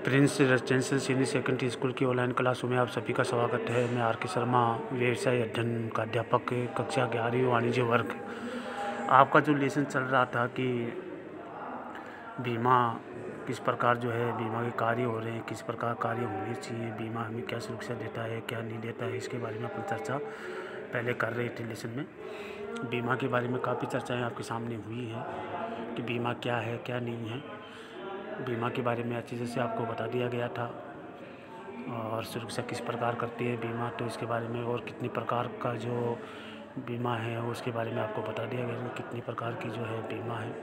Prince residential senior secondary school की online क्लासों में आप सभी का स्वागत है। मैं आर के शर्मा, व्यवसाय अध्ययन का अध्यापक, कक्षा 11वीं वाणिज्य वर्ग। आपका जो लेसन चल रहा था कि बीमा किस प्रकार जो है बीमा के कार्य हो रहे हैं, किस प्रकार कार्य होने चाहिए, बीमा हमें क्या सुरक्षा देता है, क्या नहीं देता है, इसके बारे में अपन चर्चा पहले कर रहे थे। लेसन में बीमा के बारे में काफ़ी चर्चाएँ आपके सामने हुई हैं कि बीमा क्या है, क्या नहीं है। बीमा के बारे में अच्छी तरह से आपको बता दिया गया था और सुरक्षा किस प्रकार करती है बीमा, तो इसके बारे में और कितनी प्रकार का जो बीमा है उसके बारे में आपको बता दिया गया कि कितनी प्रकार की जो है बीमा है,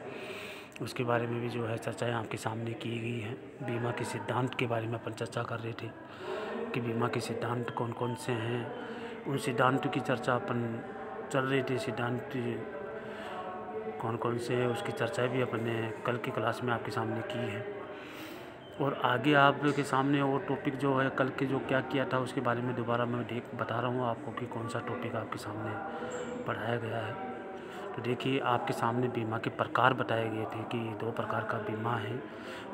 उसके बारे में भी जो है चर्चाएं आपके सामने की गई हैं। बीमा के सिद्धांत के बारे में अपन चर्चा कर रहे थे कि बीमा के सिद्धांत कौन कौन से हैं, उन सिद्धांतों की चर्चा अपन चल रही थी। सिद्धांत कौन कौन से है उसकी चर्चाएं भी अपन ने कल की क्लास में आपके सामने की है और आगे आपके सामने और टॉपिक जो है कल के जो क्या किया था उसके बारे में दोबारा मैं बता रहा हूँ आपको कि कौन सा टॉपिक आपके सामने पढ़ाया गया है। तो देखिए, आपके सामने बीमा के प्रकार बताए गए थे कि 2 प्रकार का बीमा है,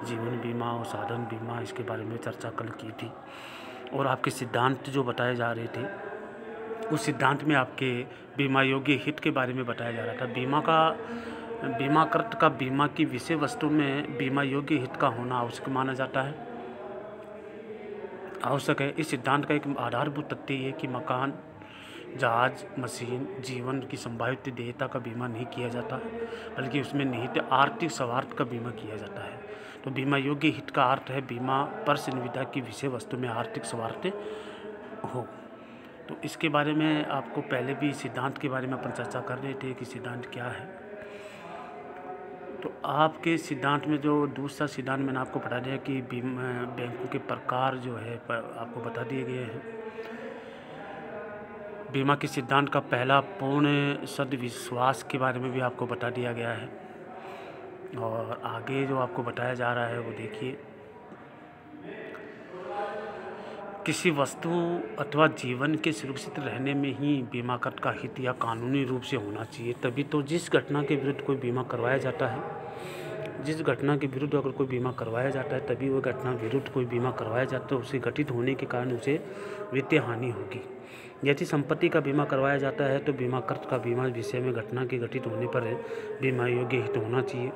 जीवन बीमा और साधन बीमा। इसके बारे में चर्चा कल की थी और आपके सिद्धांत जो बताए जा रहे थे उस सिद्धांत में आपके बीमा योग्य हित के बारे में बताया जा रहा था। बीमाकृत का बीमा की विषय वस्तु में बीमा योग्य हित का होना आवश्यक माना जाता है, आवश्यक है। इस सिद्धांत का एक आधारभूत तथ्य ये कि मकान, जहाज, मशीन, जीवन की संभावित देयता का बीमा नहीं किया जाता, बल्कि उसमें निहित आर्थिक स्वार्थ का बीमा किया जाता है। तो बीमा योग्य हित का अर्थ है बीमा पर संविदा की विषय वस्तु में आर्थिक स्वार्थ हो। तो इसके बारे में आपको पहले भी सिद्धांत के बारे में अपन चर्चा कर रहे थे कि सिद्धांत क्या है। तो आपके सिद्धांत में जो दूसरा सिद्धांत मैंने आपको बता दिया कि बैंकों के प्रकार जो है आपको बता दिए गए हैं। बीमा के सिद्धांत का पहला पूर्ण सद्विश्वास के बारे में भी आपको बता दिया गया है और आगे जो आपको बताया जा रहा है वो देखिए। किसी वस्तु अथवा जीवन के सुरक्षित रहने में ही बीमाकृत का हित या कानूनी रूप से होना चाहिए, तभी तो जिस घटना के विरुद्ध कोई बीमा करवाया जाता है, जिस घटना के विरुद्ध अगर कोई बीमा करवाया जाता है तभी वो घटना विरुद्ध कोई बीमा करवाया जाता है, उसे घटित होने के कारण उसे वित्तीय हानि होगी। यदि संपत्ति का बीमा करवाया जाता है तो बीमाकृत का बीमा विषय में घटना के घटित होने पर बीमा योग्य हित होना चाहिए।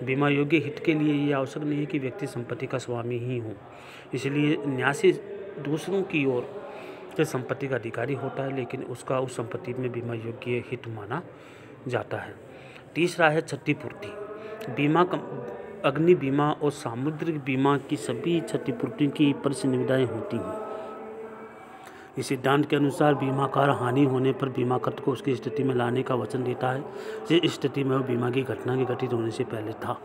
बीमा योग्य हित के लिए ये आवश्यक नहीं है कि व्यक्ति संपत्ति का स्वामी ही हो, इसलिए न्यासी दूसरों की ओर से संपत्ति का अधिकारी होता है, लेकिन उसका उस संपत्ति में बीमा योग्य हित माना जाता है। तीसरा है क्षतिपूर्ति। बीमा अग्नि बीमा और सामुद्रिक बीमा की सभी क्षतिपूर्ति की प्रतिनिविदाएँ होती हैं। इस सिद्धांत के अनुसार बीमाकार हानि होने पर बीमाकृत को उसकी स्थिति में लाने का वचन देता है जिस स्थिति में वो बीमा की घटना के घटित होने से पहले था।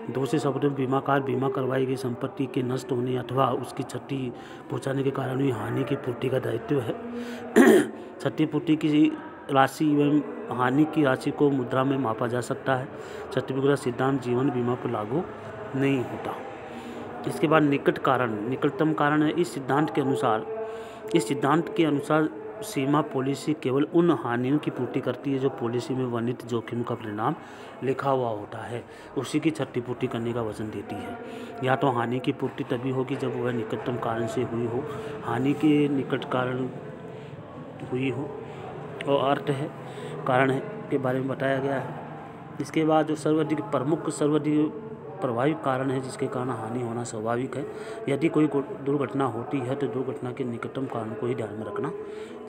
दूसरे शब्दों में बीमाकार बीमा करवाई गई संपत्ति के नष्ट होने अथवा उसकी क्षति पहुंचाने के कारण हुई हानि की पूर्ति का दायित्व है। क्षतिपूर्ति की राशि एवं हानि की राशि को मुद्रा में मापा जा सकता है। क्षतिपूर्ति का सिद्धांत जीवन बीमा पर लागू नहीं होता। इसके बाद निकट कारण, निकटतम कारण है। इस सिद्धांत के अनुसार सीमा पॉलिसी केवल उन हानियों की पूर्ति करती है जो पॉलिसी में वर्णित जोखिम का परिणाम लिखा हुआ होता है, उसी की क्षतिपूर्ति करने का वचन देती है। या तो हानि की पूर्ति तभी होगी जब वह निकटतम कारण से हुई हो, हानि के निकट कारण हुई हो और अर्थ है कारण है के बारे में बताया गया है। इसके बाद जो सर्वाधिक प्रमुख सर्वाधिक प्रभावी कारण है जिसके कारण हानि होना स्वाभाविक है। यदि कोई दुर्घटना होती है तो दुर्घटना के निकटतम कारण को ही ध्यान में रखना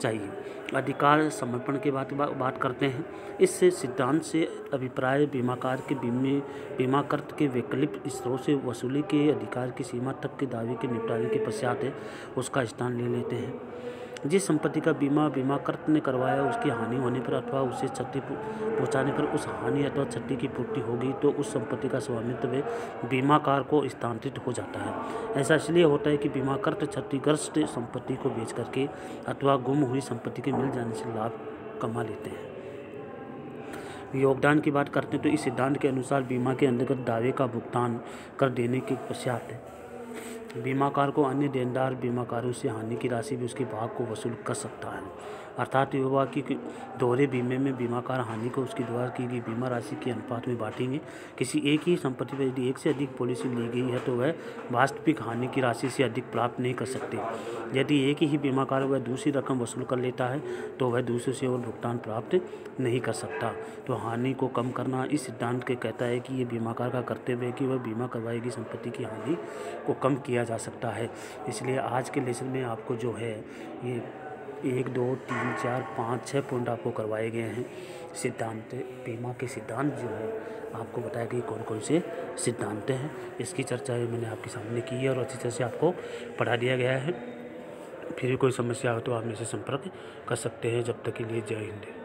चाहिए। अधिकार समर्पण के बात करते हैं। इस सिद्धांत से अभिप्राय बीमाकार के बीमाकृत के वैकल्पिक स्रोत से वसूली के अधिकार की सीमा तक के दावे के निपटारे के पश्चात है उसका स्थान ले लेते हैं। जिस संपत्ति का बीमा बीमाकृत ने करवाया उसकी हानि होने पर अथवा उसे क्षति पहुंचाने पर उस हानि अथवा क्षति की पूर्ति होगी तो उस संपत्ति का स्वामित्व बीमाकार को स्थानांतरित हो जाता है। ऐसा इसलिए होता है कि बीमाकृत क्षतिग्रस्त संपत्ति को बेच करके अथवा गुम हुई संपत्ति के मिल जाने से लाभ कमा लेते हैं। योगदान की बात करते हैं तो इस सिद्धांत के अनुसार बीमा के अंतर्गत दावे का भुगतान कर देने के पश्चात बीमाकार को अन्य देनदार बीमाकारों से हानि की राशि भी उसके भाग को वसूल कर सकता है। अर्थात युवा की दोहरे बीमे में बीमाकार हानि को उसकी द्वारा की गई बीमा राशि के अनुपात में बांटेंगे। किसी एक ही संपत्ति पर यदि एक से अधिक पॉलिसी ली गई है तो वह वास्तविक हानि की राशि से अधिक प्राप्त नहीं कर सकते। यदि एक ही बीमाकार वह दूसरी रकम वसूल कर लेता है तो वह दूसरे से और भुगतान प्राप्त नहीं कर सकता। तो हानि को कम करना इस सिद्धांत के कहता है कि ये बीमाकार का कर्तव्य है कि वह बीमा करवाई गई संपत्ति की हानि को कम किया जा सकता है। इसलिए आज के लेसन में आपको जो है ये 1, 2, 3, 4, 5, 6 पॉइंट आपको करवाए गए हैं। सिद्धांत बीमा के सिद्धांत जो है आपको बताया कि कौन कौन से सिद्धांत हैं। इसकी चर्चा मैंने आपके सामने की है और अच्छी तरह से आपको पढ़ा दिया गया है। फिर भी कोई समस्या हो तो आप मेरे से संपर्क कर सकते हैं। जब तक के लिए जय हिंद।